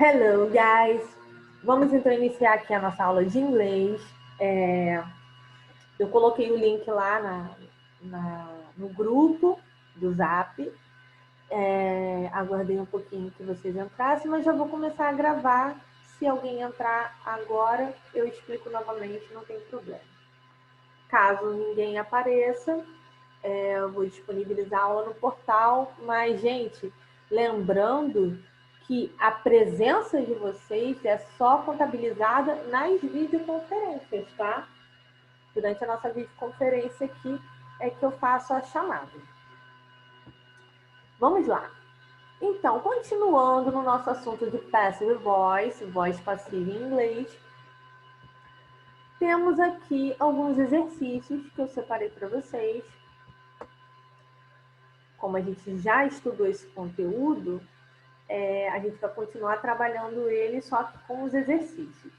Hello, guys! Vamos então iniciar aqui a nossa aula de inglês. Eu coloquei o link lá no grupo do Zap. Aguardei um pouquinho que vocês entrassem, mas já vou começar a gravar. Se alguém entrar agora, eu explico novamente, não tem problema. Caso ninguém apareça, eu vou disponibilizar a aula no portal. Mas, gente, lembrando que a presença de vocês é só contabilizada nas videoconferências, tá? Durante a nossa videoconferência aqui é que eu faço a chamada. Vamos lá. Então, continuando no nosso assunto de passive voice, voz passiva em inglês, temos aqui alguns exercícios que eu separei para vocês. Como a gente já estudou esse conteúdo, a gente vai continuar trabalhando ele só que com os exercícios.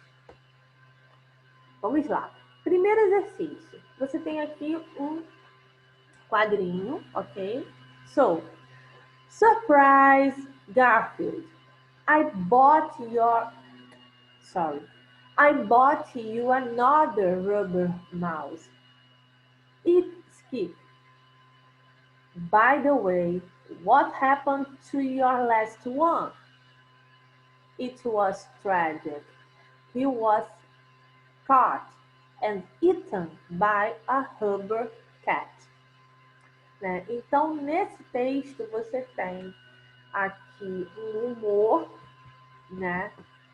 Vamos lá. Primeiro exercício. Você tem aqui um quadrinho, ok? So, surprise, Garfield. I bought you another rubber mouse. Skip. By the way, what happened to your last one? It was tragic. He was caught and eaten by a rubber cat. Né? Então, nesse texto, você tem aqui um humor, né?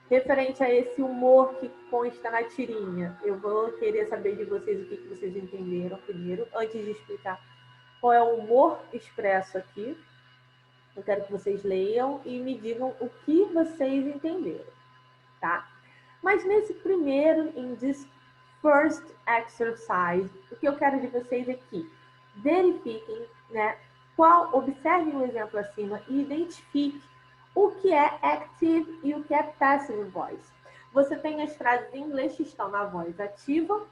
Referente a esse humor que consta na tirinha. Eu vou querer saber de vocês o que vocês entenderam primeiro, antes de explicar qual é o humor expresso aqui. Eu quero que vocês leiam e me digam o que vocês entenderam, tá? Mas nesse primeiro, in this first exercise, o que eu quero de vocês é que verifiquem, né, observem o exemplo acima e identifique o que é active e o que é passive voice. Você tem as frases em inglês que estão na voz ativa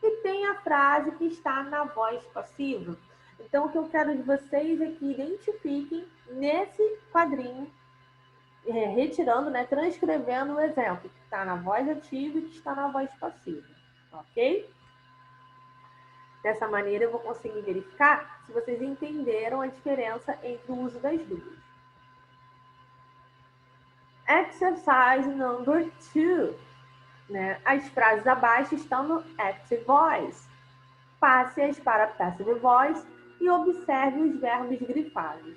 e tem a frase que está na voz passiva. Então, o que eu quero de vocês é que identifiquem nesse quadrinho, retirando, né, transcrevendo o exemplo que está na voz ativa e que está na voz passiva, ok? Dessa maneira, eu vou conseguir verificar se vocês entenderam a diferença entre o uso das duas. Exercise number 2. Né? As frases abaixo estão no active voice. Passe-as para passive voice e observe os verbos grifados.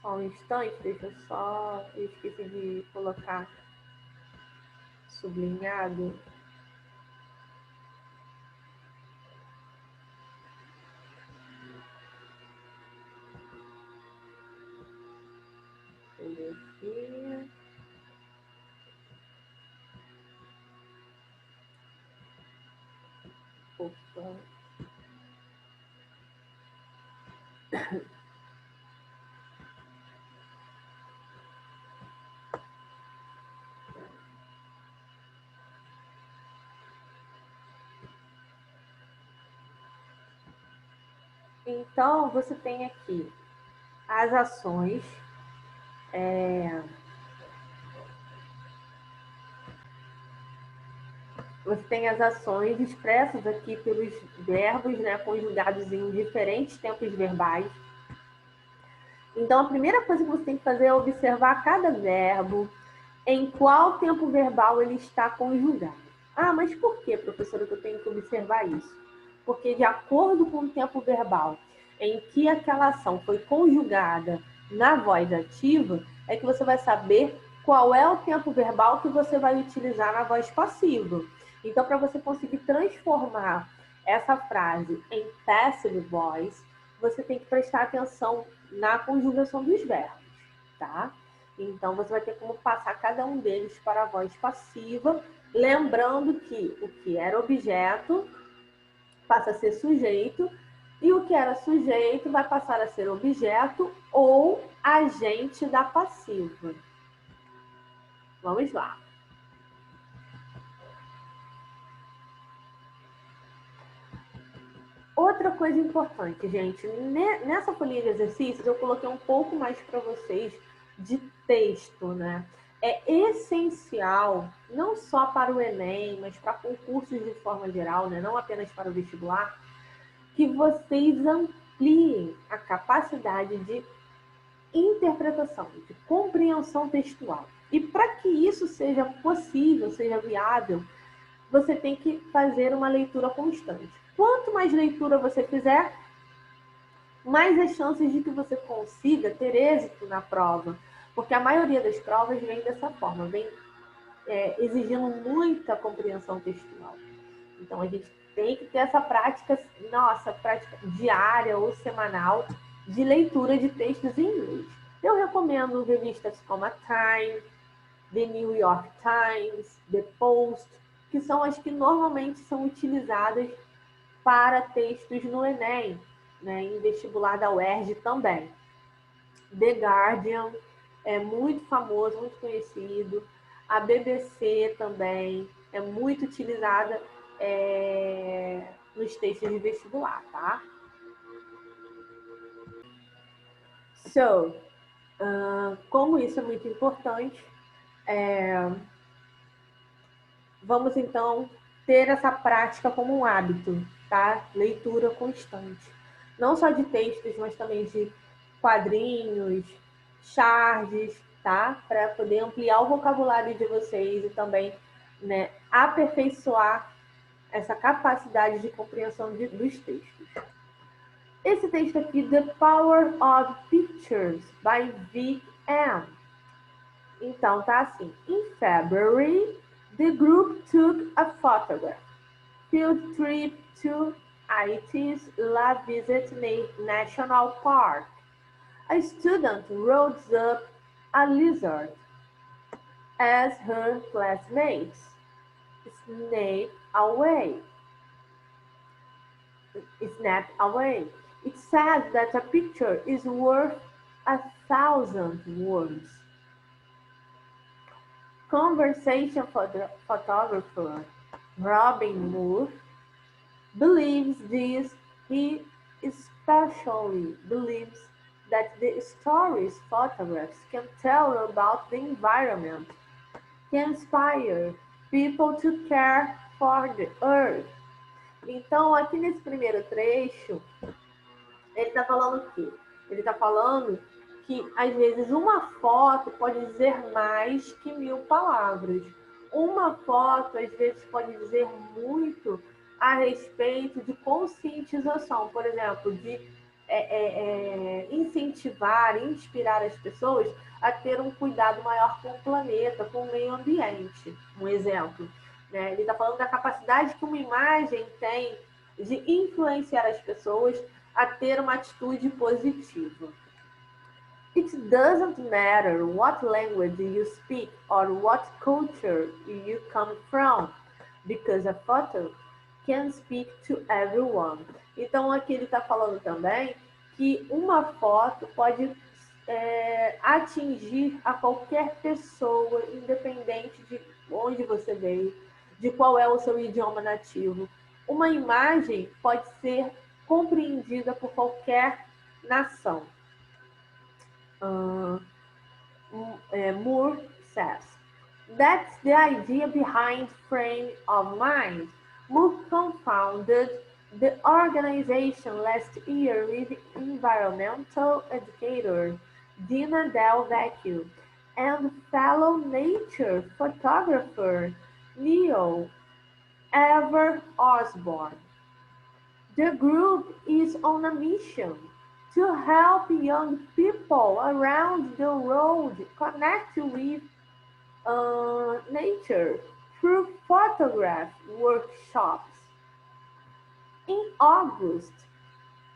Só um instante, deixa eu só... Eu esqueci de colocar sublinhado. Aqui. Opa. Então, você tem aqui as ações. Você tem as ações expressas aqui pelos verbos, né, conjugados em diferentes tempos verbais. Então, a primeira coisa que você tem que fazer é observar cada verbo, em qual tempo verbal ele está conjugado. Ah, mas por que, professora, que eu tenho que observar isso? Porque de acordo com o tempo verbal em que aquela ação foi conjugada na voz ativa, é que você vai saber qual é o tempo verbal que você vai utilizar na voz passiva. Então, para você conseguir transformar essa frase em passive voice, você tem que prestar atenção na conjugação dos verbos, tá? Então, você vai ter como passar cada um deles para a voz passiva, lembrando que o que era objeto passa a ser sujeito e o que era sujeito vai passar a ser objeto ou agente da passiva. Vamos lá. O Outra coisa importante, gente, nessa folhinha de exercícios eu coloquei um pouco mais para vocês de texto, né? É essencial, não só para o Enem, mas para concursos de forma geral, né? Não apenas para o vestibular, que vocês ampliem a capacidade de interpretação, de compreensão textual. E para que isso seja possível, seja viável, você tem que fazer uma leitura constante. Quanto mais leitura você fizer, mais as chances de que você consiga ter êxito na prova. Porque a maioria das provas vem dessa forma, vem exigindo muita compreensão textual. Então a gente tem que ter essa prática, prática diária ou semanal de leitura de textos em inglês. Eu recomendo revistas como a Time, The New York Times, The Post, que são as que normalmente são utilizadas para textos no Enem, né, em vestibular da UERJ também. The Guardian é muito famoso, muito conhecido. A BBC também é muito utilizada nos textos de vestibular, tá? So, como isso é muito importante, vamos então ter essa prática como um hábito, tá? Leitura constante. Não só de textos, mas também de quadrinhos, charges, tá? Para poder ampliar o vocabulário de vocês e também, né, aperfeiçoar essa capacidade de compreensão dos textos. Esse texto aqui, The Power of Pictures, by Vic M. Então, tá assim. In February, the group took a photograph. Field trip to Haiti's La Visite National Park. A student rose up a lizard as her classmates snapped away. It says that a picture is worth 1,000 words. Conversation photographer Robin Moore believes this. He especially believes that the stories photographs can tell about the environment, can inspire people to care for the earth. Então, aqui nesse primeiro trecho, ele está falando o quê? Ele está falando que, às vezes, uma foto pode dizer mais que 1000 palavras. Uma foto, às vezes, pode dizer muito a respeito de conscientização, por exemplo, de incentivar, inspirar as pessoas a ter um cuidado maior com o planeta, com o meio ambiente. Um exemplo. Né? Ele está falando da capacidade que uma imagem tem de influenciar as pessoas a ter uma atitude positiva. It doesn't matter what language you speak or what culture you come from, because a photo can speak to everyone. Então aqui ele está falando também que uma foto pode atingir a qualquer pessoa, independente de onde você veio, de qual é o seu idioma nativo. Uma imagem pode ser compreendida por qualquer nação. Moore says, that's the idea behind Frame of Mind. Moore co-founded the organization last year with environmental educator Dina Del Vecchio and fellow nature photographer Neil Ever Osborne. The group is on a mission to help young people around the world connect with nature through photograph workshops. In August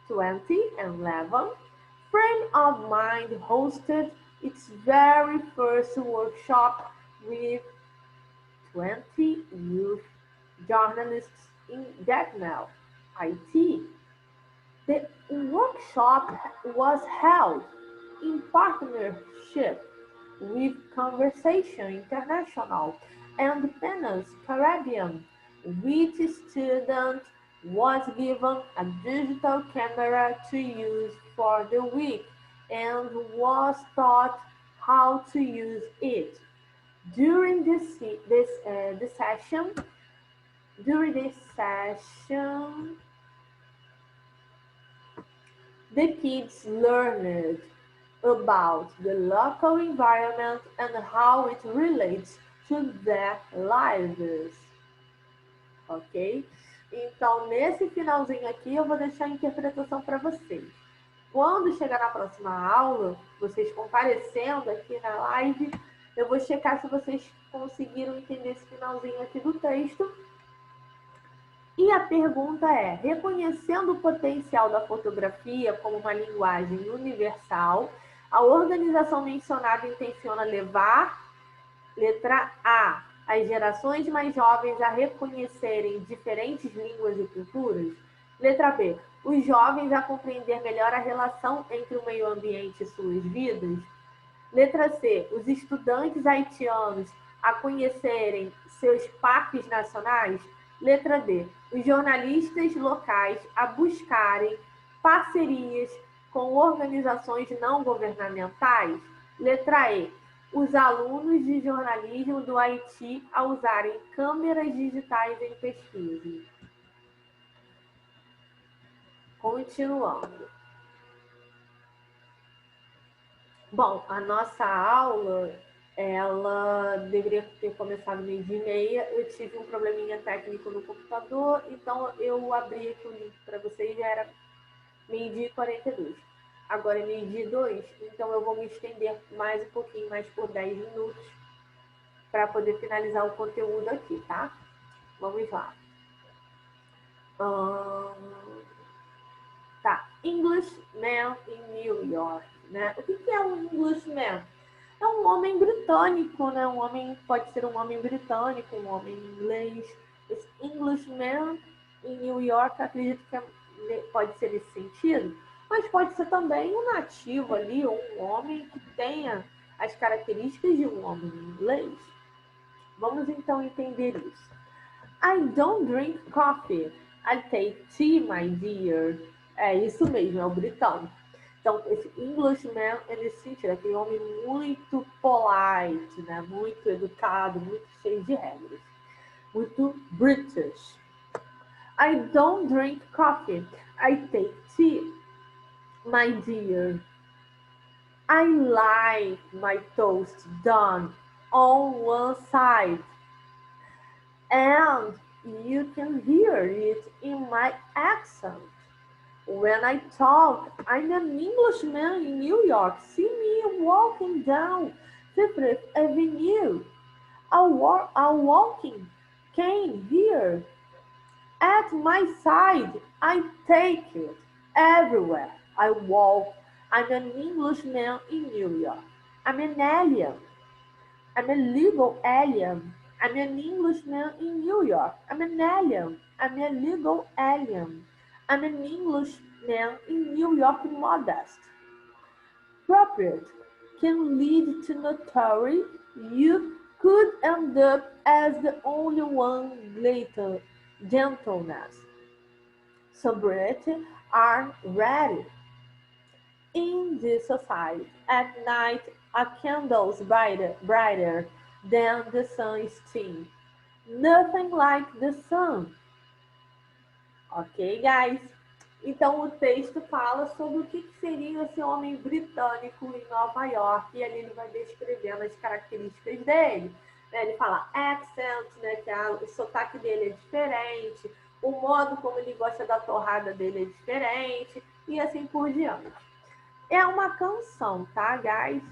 2011, Frame of Mind hosted its very first workshop with 20 youth journalists in Jacmel, IT. The workshop was held in partnership with Conversation International and Penas Caribbean, with students was given a digital camera to use for the week and was taught how to use it. During this session, during this session, the kids learned about the local environment and how it relates to their lives. Ok? Então, nesse finalzinho aqui, eu vou deixar a interpretação para vocês. Quando chegar na próxima aula, vocês comparecendo aqui na live, eu vou checar se vocês conseguiram entender esse finalzinho aqui do texto. E a pergunta é: reconhecendo o potencial da fotografia como uma linguagem universal, a organização mencionada intenciona levar, letra A, as gerações mais jovens a reconhecerem diferentes línguas e culturas? Letra B, os jovens a compreender melhor a relação entre o meio ambiente e suas vidas? Letra C, os estudantes haitianos a conhecerem seus parques nacionais? Letra D, os jornalistas locais a buscarem parcerias com organizações não governamentais? Letra E, os alunos de jornalismo do Haiti a usarem câmeras digitais em pesquisa. Continuando. Bom, a nossa aula, ela deveria ter começado 12h30. Eu tive um probleminha técnico no computador, então eu abri aqui o link para vocês, já era 12h42. Agora é 12h02, então eu vou me estender mais um pouquinho, mais por 10 minutos, para poder finalizar o conteúdo aqui, tá? Vamos lá. Tá, Englishman in New York, né? O que é um Englishman? É um homem britânico, né? Um homem, pode ser um homem britânico, um homem inglês. Esse Englishman em New York, acredito que pode ser nesse sentido, mas pode ser também um nativo ali, ou um homem que tenha as características de um homem inglês. Vamos então entender isso. I don't drink coffee. I take tea, my dear. É isso mesmo, é o britânico. Então, esse Englishman é nesse sentido, aquele homem muito polite, né? Muito educado, muito cheio de regras. Muito British. I don't drink coffee. I take tea, my dear. I like my toast done on one side. And you can hear it in my accent. When I talk, I'm an Englishman in New York. See me walking down Fifth Avenue. A walking cane here. At my side, I take it everywhere I walk. I'm an Englishman in New York. I'm an alien. I'm a legal alien. I'm an Englishman in New York. I'm an alien. I'm a legal alien. I'm an Englishman in New York modest. Appropriate can lead to notoriety. You could end up as the only one later. Gentleness. Sobriety are rare in this society. At night, a candle's brighter than the sun's steam. Nothing like the sun. Ok, guys? Então, o texto fala sobre o que seria esse homem britânico em Nova York, e ali ele vai descrevendo as características dele. Ele fala accent, né, que o sotaque dele é diferente, o modo como ele gosta da torrada dele é diferente, e assim por diante. É uma canção, tá, guys?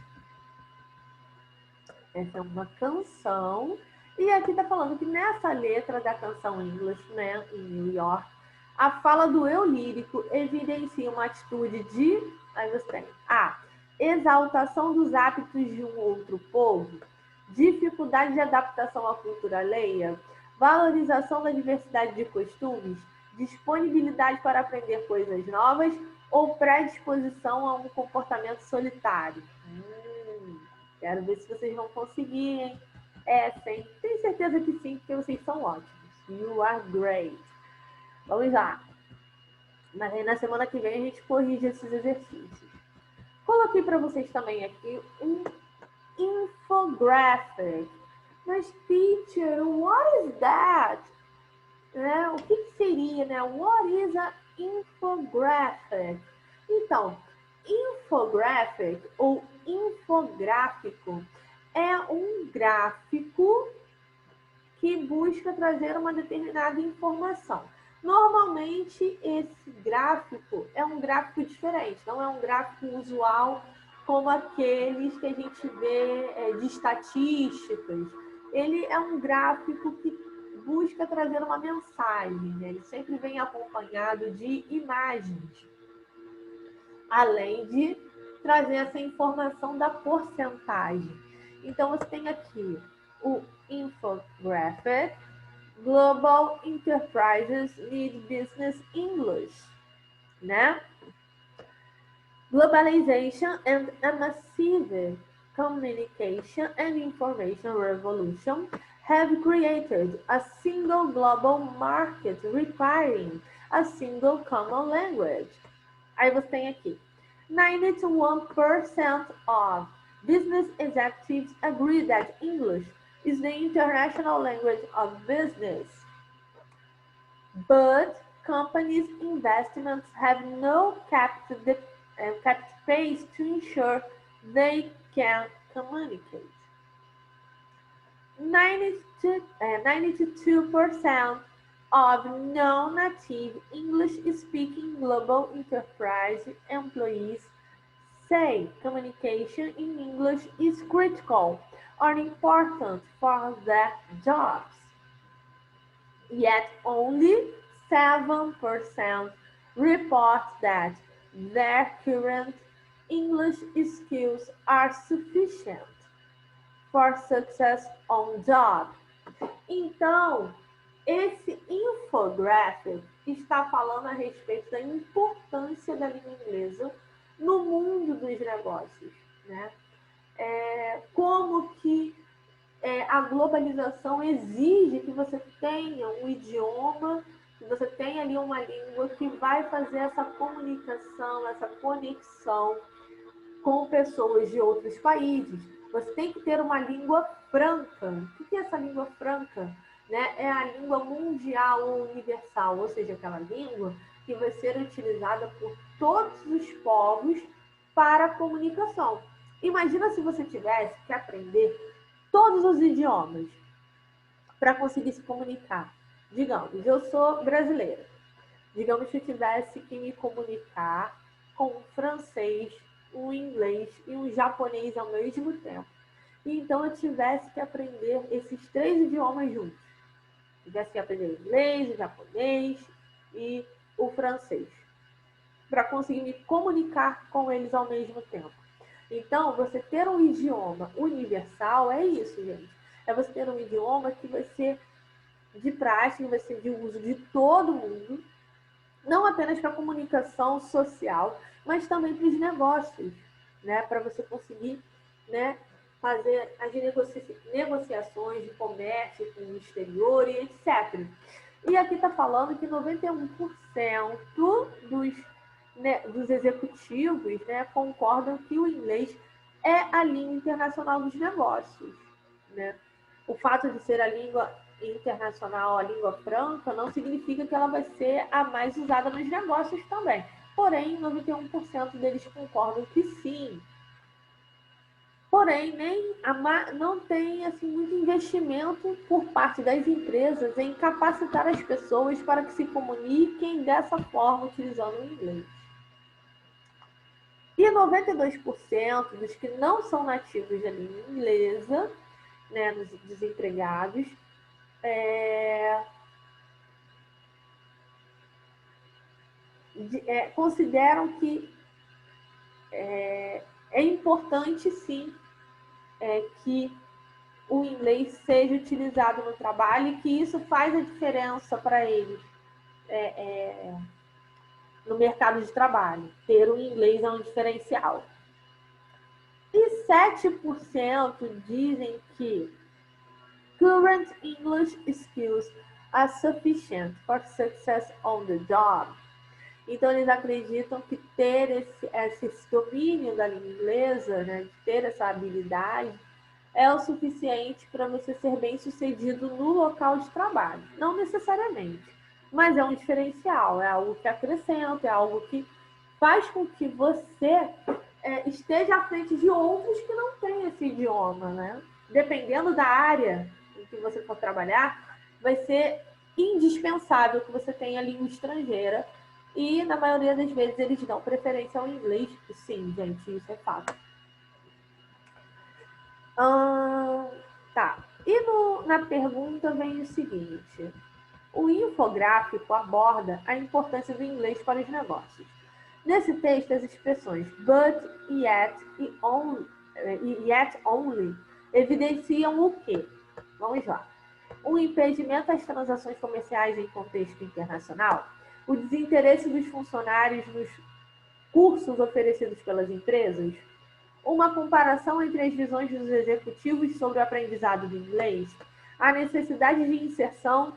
Essa é uma canção. E aqui tá falando que nessa letra da canção Englishman em New York, a fala do eu lírico evidencia uma atitude de... Aí você tem A. Exaltação dos hábitos de um outro povo. Dificuldade de adaptação à cultura alheia. Valorização da diversidade de costumes. Disponibilidade para aprender coisas novas. Ou predisposição a um comportamento solitário. Quero ver se vocês vão conseguir, hein? Sim. Tenho certeza que sim, porque vocês são ótimos. You are great. Vamos lá. Mas aí na semana que vem a gente corrige esses exercícios. Coloquei para vocês também aqui um infographic. Mas, teacher, what is that? Né? O que seria, né? What is a infographic? Então, infographic ou infográfico é um gráfico que busca trazer uma determinada informação. Normalmente, esse gráfico é um gráfico diferente, não é um gráfico usual como aqueles que a gente vê de estatísticas. Ele é um gráfico que busca trazer uma mensagem, né? Ele sempre vem acompanhado de imagens, além de trazer essa informação da porcentagem. Então, você tem aqui o infographic, Global Enterprises Need Business English, né? Globalization and a massive communication and information revolution have created a single global market requiring a single common language. Aí você tem aqui, 91% of business executives agree that English is the international language of business. But companies' investments have no kept pace to ensure they can communicate. 92% of non-native English-speaking global enterprise employees say communication in English is critical or important for their jobs. Yet only 7% report that their current English skills are sufficient for success on job. Então, esse infographic está falando a respeito da importância da língua inglesa no mundo dos negócios, né? Como que a globalização exige que você tenha um idioma, que você tenha ali uma língua que vai fazer essa comunicação, essa conexão com pessoas de outros países. Você tem que ter uma língua franca. O que é essa língua franca? Né? É a língua mundial ou universal, ou seja, aquela língua que vai ser utilizada por todos os povos para a comunicação. Imagina se você tivesse que aprender todos os idiomas para conseguir se comunicar. Digamos, eu sou brasileira. Digamos que eu tivesse que me comunicar com o francês, o inglês e o japonês ao mesmo tempo. E então eu tivesse que aprender esses 3 idiomas juntos. Tivesse que aprender o inglês, o japonês e o francês. Para conseguir me comunicar com eles ao mesmo tempo. Então, você ter um idioma universal é isso, gente. É você ter um idioma que vai ser de prática, vai ser de uso de todo mundo, não apenas para a comunicação social, mas também para os negócios, né? Para você conseguir, né, fazer as negociações de comércio com o exterior e etc. E aqui está falando que 91% dos executivos, né, concordam que o inglês é a língua internacional dos negócios, né? O fato de ser a língua internacional, a língua franca, não significa que ela vai ser a mais usada nos negócios também. Porém, 91% deles concordam que sim. Porém, não tem assim, muito investimento por parte das empresas em capacitar as pessoas para que se comuniquem dessa forma, utilizando o inglês. E 92% dos que não são nativos da língua inglesa, né, dos desempregados, consideram que é importante, sim, que o inglês seja utilizado no trabalho e que isso faz a diferença para eles no mercado de trabalho. Ter o inglês é um diferencial. E 7% dizem que current English skills are sufficient for success on the job. Então, eles acreditam que ter esse domínio da língua inglesa, né, de ter essa habilidade, é o suficiente para você ser bem-sucedido no local de trabalho. Não necessariamente, mas é um diferencial, é algo que acrescenta, é algo que faz com que você esteja à frente de outros que não têm esse idioma, né? Dependendo da área em que você for trabalhar, vai ser indispensável que você tenha língua estrangeira e, na maioria das vezes, eles dão preferência ao inglês. Sim, gente, isso é fato. Tá. E na pergunta vem o seguinte. O infográfico aborda a importância do inglês para os negócios. Nesse texto, as expressões but, yet e yet only evidenciam o quê? Vamos lá. O impedimento às transações comerciais em contexto internacional, o desinteresse dos funcionários nos cursos oferecidos pelas empresas, uma comparação entre as visões dos executivos sobre o aprendizado do inglês, a necessidade de inserção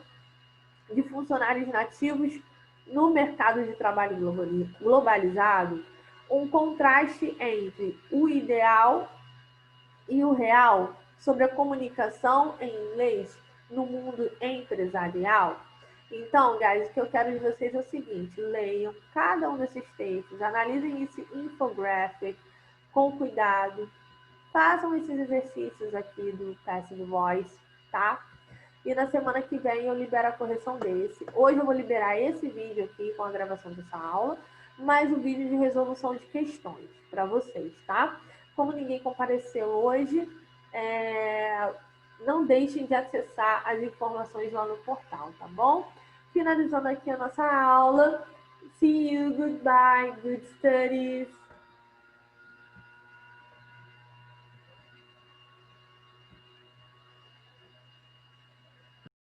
de funcionários nativos no mercado de trabalho globalizado, um contraste entre o ideal e o real sobre a comunicação em inglês no mundo empresarial. Então, guys, o que eu quero de vocês é o seguinte: leiam cada um desses textos, analisem esse infographic com cuidado, façam esses exercícios aqui do Passive Voice, tá? E na semana que vem eu libero a correção desse. Hoje eu vou liberar esse vídeo aqui com a gravação dessa aula, mais o vídeo de resolução de questões para vocês, tá? Como ninguém compareceu hoje, não deixem de acessar as informações lá no portal, tá bom? Finalizando aqui a nossa aula. See you, goodbye, good studies.